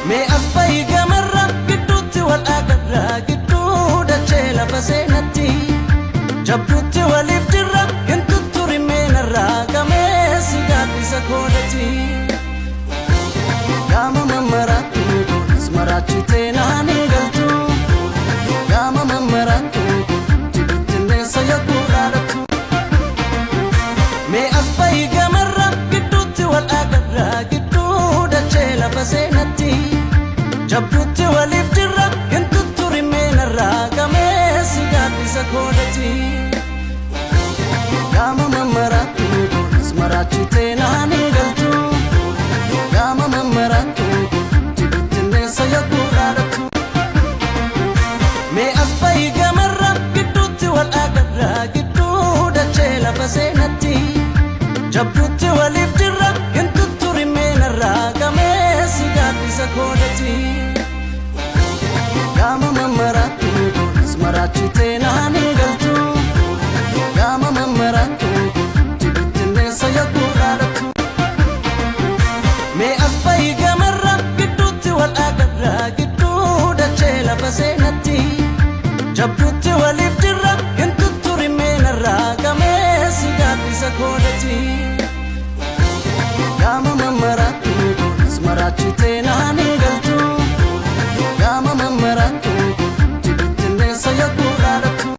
Me asbai gamarra gidduutti wal agarra gidduu dachee lafa seenatti jabduutti waliif jirra hintutturi meenarraa gameessi gaaddisa koodati gaama mammaraattu goonis maraachitee naan hin galtu gaama mammaraattu jibuttinneessa yakkuu dhaadhattu me asbai gamarra gidduutti wal agarra gidduu dachee lafa seenatti jabduutti waliif jirra hintutturi meenarraa gameessi gaaddisa koodati gaama mammaraattu goonis maraachitee naan hin galtu gaama mammaraattu jibuttinneessa yakkuu dhaadhattu me asbai gamarra gidduutti wal agarra gidduu dachee lafa seenatti jabduutti waliif jirra hintutturi meenarraa gameessi gaaddisa koodati gaama mammaraattu goonis maraachitee naan hin galtu gaama mammaraattu jibuttinneessa yakkuu dhaadhattu me asbai gamarra gidduutti wal agarra gidduu dachee lafa seenatti jabduutti